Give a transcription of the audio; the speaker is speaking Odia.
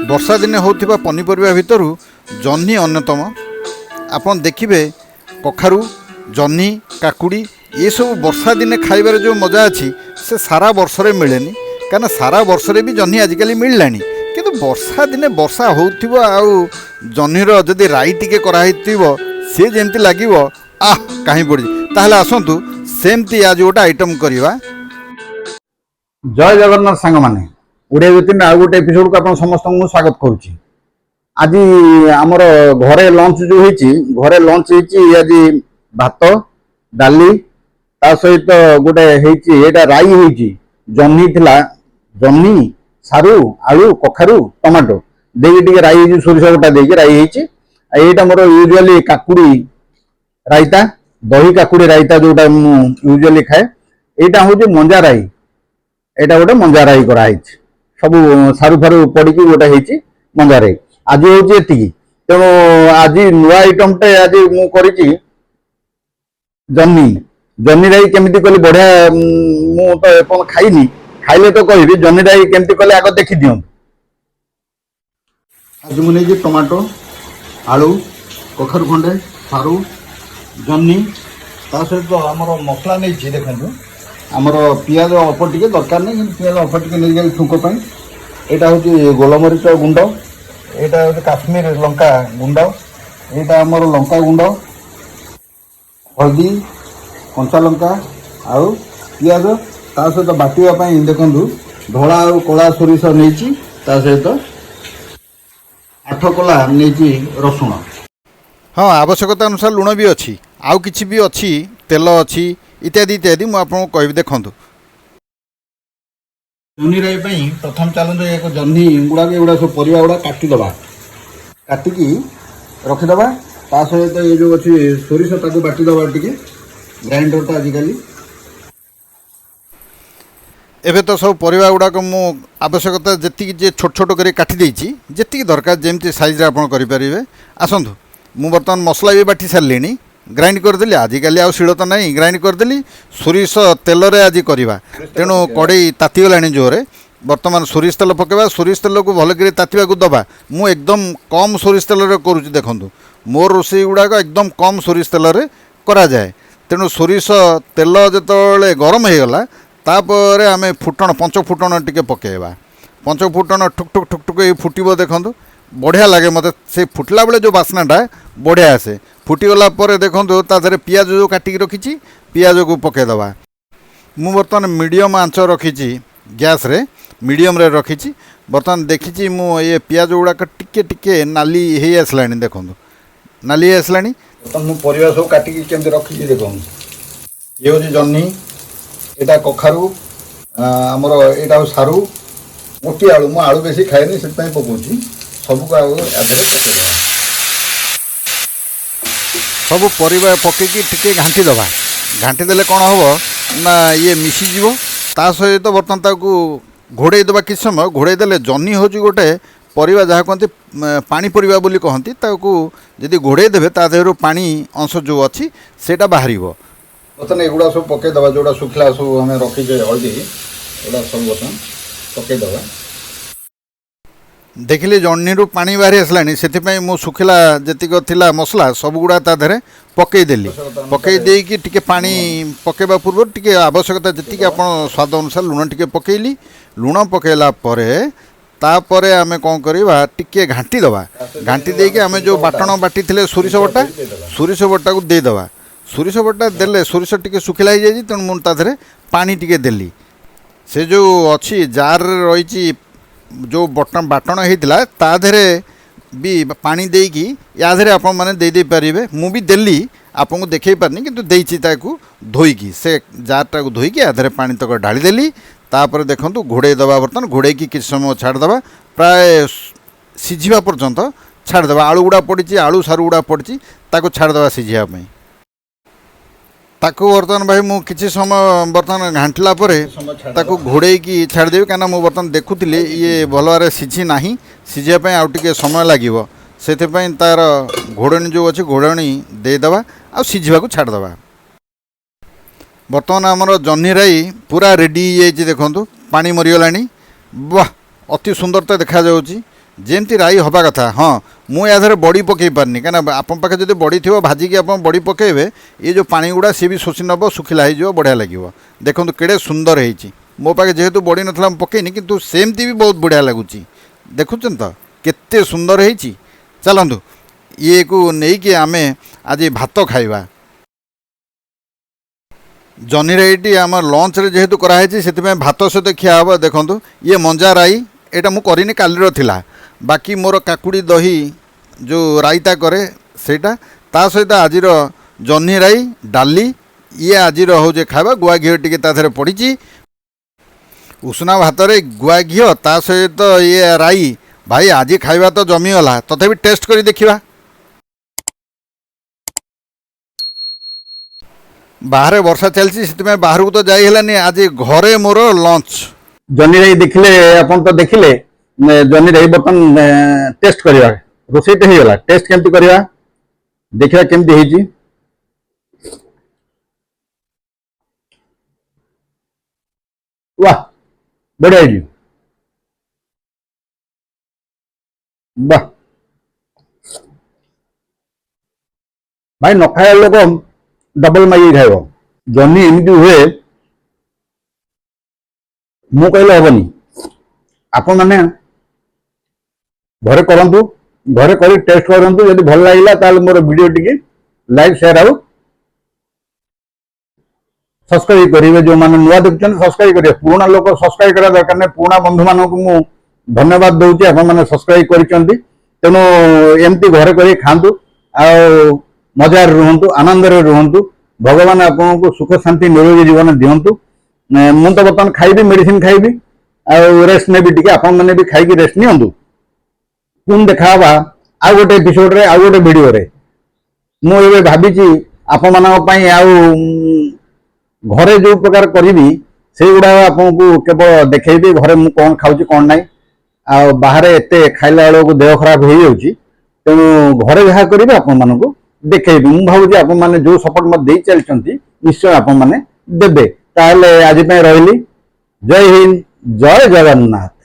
ବର୍ଷା ଦିନେ ହେଉଥିବା ପନିପରିବା ଭିତରୁ ଜହ୍ନି ଅନ୍ୟତମ। ଆପଣ ଦେଖିବେ କଖାରୁ, ଜହ୍ନି, କାକୁଡ଼ି ଏସବୁ ବର୍ଷା ଦିନେ ଖାଇବାରେ ଯେଉଁ ମଜା ଅଛି ସେ ସାରା ବର୍ଷରେ ମିଳେନି। କାରଣ ସାରା ବର୍ଷରେ ବି ଜହ୍ନି ଆଜିକାଲି ମିଳିଲାଣି, କିନ୍ତୁ ବର୍ଷା ଦିନେ ବର୍ଷା ହେଉଥିବ ଆଉ ଜହ୍ନିର ଯଦି ରାଇ ଟିକେ କରାହେଇଥିବ ସେ ଯେମିତି ଲାଗିବ କାହିଁ ପଡ଼ିଛି। ତାହେଲେ ଆସନ୍ତୁ ସେମିତି ଆଜି ଗୋଟେ ଆଇଟମ୍ କରିବା। ଜୟ ଜଗନ୍ନାଥ ସାଙ୍ଗମାନେ, ଓଡ଼ିଆ ଜ୍ୟୋତିର ଆଉ ଗୋଟେ ଏପିସୋଡକୁ ଆପଣ ସମସ୍ତଙ୍କୁ ସ୍ୱାଗତ କରୁଛି। ଆଜି ଆମର ଘରେ ଲଞ୍ଚ ହେଇଛି ଆଜି ଭାତ, ଡାଲି, ତା ସହିତ ଗୋଟେ ହେଇଛି ଏଇଟା ରାଇ ହେଇଛି। ଜହ୍ନି ଥିଲା, ଜହ୍ନି, ସାରୁ, ଆଳୁ, କଖାରୁ, ଟମାଟୋ ଦେଇକି ଟିକେ ରାଇ ହେଇଛି, ସୋରିଷ ବଟା ଦେଇକି ରାଇ ହେଇଛି। ଆଉ ଏଇଟା ମୋର ୟୁଜୁଆଲି କାକୁଡ଼ି ରାଇତା, ଦହି କାକୁଡ଼ି ରାଇତା ଯୋଉଟା ମୁଁ ୟୁଜୁଆଲି ଖାଏ। ଏଇଟା ହଉଛି ମଞ୍ଜା ରାଇ। ଏଇଟା ଗୋଟେ ମଞ୍ଜା ରାଇ କରାହେଇଛି, ସବୁ ସାରୁ ଫାରୁ ପଡ଼ିକି ଗୋଟେ ହେଇଛି ମଞ୍ଜା ରାଇ। ଆଜି ହଉଛି ଏତିକି। ତେଣୁ ଆଜି ନୂଆ ଆଇଟମଟେ ଆଜି ମୁଁ କରିଛି ଜହ୍ନି ରାଇ। କେମିତି କଲି ବଢିଆ, ମୁଁ ତ ଏପର୍ଯ୍ୟନ୍ତ ଖାଇନି, ଖାଇଲେ ତ କହିବି। ଜହ୍ନି ରାଇ କେମିତି କଲେ ଆଗ ଦେଖିଦିଅନ୍ତୁ। ଆଜି ମୁଁ ନେଇଛି ଟମାଟୋ, ଆଳୁ, କଖାରୁ ଖଣ୍ଡେ, ସାରୁ, ଜହ୍ନି, ତା ସହିତ ଆମର ମସଲା ନେଇଛି। ଦେଖନ୍ତୁ ଆମର ପିଆଜ ଅଳ୍ପ ଟିକେ ଦରକାର ନାହିଁ, କିନ୍ତୁ ପିଆଜ ଅଳ୍ପ ଟିକେ ନେଇଯାଇ ଛୁଙ୍କ ପାଇଁ। ଏଇଟା ହେଉଛି ଗୋଲମରିଚ ଗୁଣ୍ଡ, ଏଇଟା ହେଉଛି କାଶ୍ମୀର ଲଙ୍କା ଗୁଣ୍ଡ, ଏଇଟା ଆମର ଲଙ୍କା ଗୁଣ୍ଡ, ହଳଦୀ, କଞ୍ଚା ଲଙ୍କା ଆଉ ପିଆଜ। ତା ସହିତ ବାଟିବା ପାଇଁ ଦେଖନ୍ତୁ ଧଳା ଆଉ କଳା ସୋରିଷ ନେଇଛି, ତା ସହିତ 8 କଲା ନେଇଛି ରସୁଣ। ହଁ, ଆବଶ୍ୟକତା ଅନୁସାରେ ଲୁଣ ବି ଅଛି, ଆଉ କିଛି ବି ଅଛି, ତେଲ ଅଛି, ଇତ୍ୟାଦି ଇତ୍ୟାଦି ମୁଁ ଆପଣଙ୍କୁ କହିବି। ଦେଖନ୍ତୁ ଜହ୍ନି ରାଇ ପାଇଁ ପ୍ରଥମ ଚାଲନ୍ତୁ ଏକ ଜହ୍ନି ଗୁଡ଼ାକ ଏଗୁଡ଼ା ସବୁ ପରିବା ଗୁଡ଼ା କାଟିଦେବା। କାଟିକି ରଖିଦେବା। ତା ସହିତ ଏ ଯେଉଁ ଅଛି ସୋରିଷ, ତାକୁ ବାଟିଦେବା ଟିକେ, ଗ୍ରାଇଣ୍ଡରଟା ଆଜିକାଲି। ଏବେ ତ ସବୁ ପରିବା ଗୁଡ଼ାକ ମୁଁ ଆବଶ୍ୟକତା ଯେତିକି ଯେ ଛୋଟ ଛୋଟ କରି କାଟି ଦେଇଛି, ଯେତିକି ଦରକାର ଯେମିତି ସାଇଜ୍ରେ ଆପଣ କରିପାରିବେ। ଆସନ୍ତୁ, ମୁଁ ବର୍ତ୍ତମାନ ମସଲା ବି ବାଟି ସାରିଲିଣି, ଗ୍ରାଇଣ୍ଡ କରିଦେଲି। ଆଜିକାଲି ଆଉ ଶିଳ ତ ନାହିଁ, ଗ୍ରାଇଣ୍ଡ କରିଦେଲି। ସୋରିଷ ତେଲରେ ଆଜି କରିବା, ତେଣୁ କଡ଼େଇ ତାତିଗଲାଣି ଜୋରରେ। ବର୍ତ୍ତମାନ ସୋରିଷ ତେଲ ପକାଇବା। ସୋରିଷ ତେଲକୁ ଭଲକରି ତାତିବାକୁ ଦେବା। ମୁଁ ଏକଦମ କମ୍ ସୋରିଷ ତେଲରେ କରୁଛି। ଦେଖନ୍ତୁ ମୋର ରୋଷେଇ ଗୁଡ଼ାକ ଏକଦମ କମ୍ ସୋରିଷ ତେଲରେ କରାଯାଏ। ତେଣୁ ସୋରିଷ ତେଲ ଯେତେବେଳେ ଗରମ ହେଇଗଲା, ତାପରେ ଆମେ ପଞ୍ଚ ଫୁଟଣ ଟିକେ ପକାଇବା। ପଞ୍ଚ ଫୁଟଣ ଠୁକ୍ ଠୁକ୍ ଠୁକ୍ ଠୁକ୍ ହେଇ ଫୁଟିବ। ଦେଖନ୍ତୁ ବଢ଼ିଆ ଲାଗେ ମୋତେ, ସେ ଫୁଟିଲା ବେଳେ ଯେଉଁ ବାସ୍ନାଟା ବଢ଼ିଆ ଆସେ। ଫୁଟିଗଲା ପରେ ଦେଖନ୍ତୁ ତା ଦେହରେ ପିଆଜ ଯେଉଁ କାଟିକି ରଖିଛି, ପିଆଜକୁ ପକାଇଦେବା। ମୁଁ ବର୍ତ୍ତମାନ ମିଡ଼ିୟମ୍ ଆଞ୍ଚ ରଖିଛି, ଗ୍ୟାସ୍ରେ ମିଡ଼ିୟମ୍ରେ ରଖିଛି। ବର୍ତ୍ତମାନ ଦେଖିଛି ମୁଁ ଏ ପିଆଜ ଗୁଡ଼ାକ ଟିକେ ଟିକେ ନାଲି ହେଇ ଆସିଲାଣି। ଦେଖନ୍ତୁ ନାଲି ହେଇ ଆସିଲାଣି। ବର୍ତ୍ତମାନ ମୁଁ ପରିବା ସବୁ କାଟିକି କେମିତି ରଖିଛି ଦେଖନ୍ତୁ। ଇଏ ହେଉଛି ଜହ୍ନି, ଏଇଟା କଖାରୁ, ଆମର ଏଇଟା ହେଉଛି ସାରୁ, ମୋଟି ଆଳୁ। ମୁଁ ଆଳୁ ବେଶୀ ଖାଏନି, ସେଥିପାଇଁ ପକାଉଛି। ସବୁକୁ ଆଉ ଆଧରେ ପକାଇଦେବା। ସବୁ ପରିବା ପକାଇକି ଟିକେ ଘାଣ୍ଟି ଦେବା। ଘାଣ୍ଟି ଦେଲେ କ'ଣ ହେବ ନା ଇଏ ମିଶିଯିବ। ତା ସହିତ ବର୍ତ୍ତମାନ ତାକୁ ଘୋଡ଼େଇ ଦେବା କିଛି ସମୟ। ଘୋଡ଼େଇ ଦେଲେ ଜହ୍ନି ହେଉଛି ଗୋଟେ ପରିବା, ଯାହା କହନ୍ତି ପାଣି ପରିବା ବୋଲି କହନ୍ତି। ତାକୁ ଯଦି ଘୋଡ଼େଇ ଦେବେ ତା ଦେହରୁ ପାଣି ଅଂଶ ଯେଉଁ ଅଛି ସେଇଟା ବାହାରିବ। ବର୍ତ୍ତମାନ ଏଗୁଡ଼ା ସବୁ ପକାଇଦେବା, ଯେଉଁଟା ଶୁଖିଲା ସବୁ ଆମେ ରଖିଛେ ହଳଦୀ, ଏଗୁଡ଼ା ସବୁ ବର୍ତ୍ତମାନ ପକାଇଦେବା। ଦେଖିଲି ଜହ୍ନିରୁ ପାଣି ବାହାରି ଆସିଲାଣି, ସେଥିପାଇଁ ମୁଁ ଶୁଖିଲା ଯେତିକ ଥିଲା ମସଲା ସବୁଗୁଡ଼ା ତା ଦେହରେ ପକାଇଦେଲି। ପକାଇ ଦେଇକି ଟିକେ ପାଣି ପକାଇବା ପୂର୍ବରୁ ଟିକେ ଆବଶ୍ୟକତା ଯେତିକି ଆପଣ ସ୍ୱାଦ ଅନୁସାରେ ଲୁଣ ଟିକେ ପକାଇଲି। ଲୁଣ ପକାଇଲା ପରେ ତାପରେ ଆମେ କ'ଣ କରିବା, ଟିକେ ଘାଣ୍ଟି ଦେବା। ଘାଣ୍ଟି ଦେଇକି ଆମେ ଯେଉଁ ବାଟଣ ବାଟିଥିଲେ ସୋରିଷ ବଟାକୁ ଦେଇଦେବା। ସୋରିଷ ବଟା ଦେଲେ ସୋରିଷ ଟିକେ ଶୁଖିଲା ହେଇଯାଇଛି, ତେଣୁ ମୁଁ ତା ଦେହରେ ପାଣି ଟିକେ ଦେଲି। ସେ ଯେଉଁ ଅଛି ଜାର୍ରେ ରହିଛି ଯେଉଁ ବାଟଣ ହେଇଥିଲା, ତା ଦେହରେ ବି ପାଣି ଦେଇକି ୟା ଦେହରେ ଆପଣମାନେ ଦେଇପାରିବେ। ମୁଁ ବି ଦେଲି, ଆପଣଙ୍କୁ ଦେଖାଇ ପାରିନି, କିନ୍ତୁ ଦେଇଛି ତାକୁ ଧୋଇକି। ସେ ଜାର୍ଟାକୁ ଧୋଇକି ୟା ଦେହରେ ପାଣି ତକ ଢାଳିଦେଲି। ତାପରେ ଦେଖନ୍ତୁ ଘୋଡ଼େଇ ଦେବା। ବର୍ତ୍ତମାନ ଘୋଡ଼େଇକି କିଛି ସମୟ ଛାଡ଼ିଦେବା, ପ୍ରାୟ ସିଝିବା ପର୍ଯ୍ୟନ୍ତ ଛାଡ଼ିଦେବା। ଆଳୁ ଗୁଡ଼ା ପଡ଼ିଛି, ଆଳୁ ସାରୁ ଗୁଡ଼ା ପଡ଼ିଛି, ତାକୁ ଛାଡ଼ିଦେବା ସିଝିବା ପାଇଁ। ତାକୁ ବର୍ତ୍ତମାନ ଭାଇ ମୁଁ କିଛି ସମୟ ବର୍ତ୍ତମାନ ଘାଣ୍ଟିଲା ପରେ ତାକୁ ଘୋଡ଼େଇକି ଛାଡ଼ିଦେବି। କାହିଁକିନା ମୁଁ ବର୍ତ୍ତମାନ ଦେଖୁଥିଲି ଇଏ ଭଲ ଭାବରେ ସିଝି ନାହିଁ, ସିଝିବା ପାଇଁ ଆଉ ଟିକେ ସମୟ ଲାଗିବ। ସେଥିପାଇଁ ତା'ର ଘୋଡ଼ଣୀ ଯେଉଁ ଅଛି ଘୋଡ଼ଣୀ ଦେଇଦେବା, ଆଉ ସିଝିବାକୁ ଛାଡ଼ିଦେବା। ବର୍ତ୍ତମାନ ଆମର ଜହ୍ନି ରାଇ ପୁରା ରେଡ଼ି ହେଇଯାଇଛି। ଦେଖନ୍ତୁ ପାଣି ମରିଗଲାଣି। ବାଃ, ଅତି ସୁନ୍ଦର ତ ଦେଖାଯାଉଛି। ଯେମିତି ରାଇ ହେବା କଥା। ହଁ ମୁଁ ୟା ଦେହରେ ବଡ଼ି ପକାଇ ପାରିନି, କାହିଁକିନା ଆପଣଙ୍କ ପାଖେ ଯଦି ବଡ଼ି ଥିବ ଭାଜିକି ଆପଣ ବଡ଼ି ପକାଇବେ, ଏ ଯେଉଁ ପାଣି ଗୁଡ଼ା ସିଏ ବି ଶୋଷି ନେବ, ଶୁଖିଲା ହେଇଯିବ, ବଢ଼ିଆ ଲାଗିବ। ଦେଖନ୍ତୁ କେଡ଼େ ସୁନ୍ଦର ହେଇଛି। ମୋ ପାଖେ ଯେହେତୁ ବଡ଼ି ନଥିଲା ମୁଁ ପକାଇନି, କିନ୍ତୁ ସେମିତି ବି ବହୁତ ବଢ଼ିଆ ଲାଗୁଛି। ଦେଖୁଛନ୍ତି ତ କେତେ ସୁନ୍ଦର ହେଇଛି। ଚାଲନ୍ତୁ ଇଏକୁ ନେଇକି ଆମେ ଆଜି ଭାତ ଖାଇବା। ଜହ୍ନି ରାଇଟି ଆମର ଲଞ୍ଚରେ ଯେହେତୁ କରାହେଇଛି ସେଥିପାଇଁ ଭାତ ସହିତ ଖିଆ ହେବ। ଦେଖନ୍ତୁ ଇଏ ମଞ୍ଜା ରାଇ, ଏଇଟା ମୁଁ କରିନି, କାଲିର ଥିଲା। ବାକି ମୋର କାକୁଡ଼ି ଦହି ଯେଉଁ ରାଇତା କରେ ସେଇଟା, ତା ସହିତ ଆଜିର ଜହ୍ନି ରାଇ, ଡାଲି, ଇଏ ଆଜିର ହେଉଛି ଖାଇବା। ଗୁଆ ଘିଅ ଟିକେ ତା ଦେହରେ ପଡ଼ିଛି। ଉଷୁନା ଭାତରେ ଗୁଆ ଘିଅ ତା ସହିତ ଇଏ ରାଇ, ଭାଇ ଆଜି ଖାଇବା ତ ଜମିଗଲା। ତଥାପି ଟେଷ୍ଟ କରି ଦେଖିବା। ବାହାରେ ବର୍ଷା ଚାଲିଛି ସେଥିପାଇଁ ବାହାରକୁ ତ ଯାଇ ହେଲାନି। ଆଜି ଘରେ ମୋର ଲଞ୍ଚ। ଜହ୍ନି ରାଇ ଦେଖିଲେ, ଆପଣ ତ ଦେଖିଲେ ଜହ୍ନି ରାଇ। ବର୍ତ୍ତମାନ ଟେଷ୍ଟ କରିବା। ରୋଷେଇ ତ ହେଇଗଲା, ଟେଷ୍ଟ କେମିତି କରିବା ଦେଖିବା କେମିତି ହେଇଛି। वाह बढ़िया जी। वाह भाई न खाया लोक डबल मागिक खाइब। जहनी एमती हुए मु कहले हेनी। आपण मैंने घरे करंतु, घरे करी टेस्ट करंतु। यदि भल लागिला ताले मोर वीडियो टिके लाइक शेयर आउ सब्सक्राइब करेंगे। जो मैंने नुआ देखुछन सब्सक्राइब करेंगे। पुराना लोक सब्सक्राइब करा दरकार नहीं। पुराना बंधु मानक मु धन्यवाद दूची, आपण मैंने सब्सक्राइब करिसंती। तेणु एमती घरे करी खांतु, आ मजार रुहंतु, आनंद रुहंतु। भगवान आपको सुख शांति निरोगी जीवन दिंतु। मु तो बर्तमान खाइबी, मेडिसिन खाइबी, आ रेस्ट नेबी टिके। आपण मैंने भी खाइकी रेस्ट नियंतु। पुन देखा आ गोटे एपिसोड रे, आ गोटे वीडियो रे। मु एबे भाबीची आपण मानक पई आउ घरे जो प्रकार करी से गुड़ा आपको केवल देखी घरे मु कौन खाऊँ कौन ना। आ बाहर एत खाइला बेलू देह खराब हो जाऊँगी। तेणु घरे जहाँ करेंगे आपण मानक देखी। मुझे भावुँ आपण मैंने जो सपोर्ट मत दे चलती निश्चय आपण मैंने देवे। ताहले आज रही। जय हिंद, जय जगन्नाथ।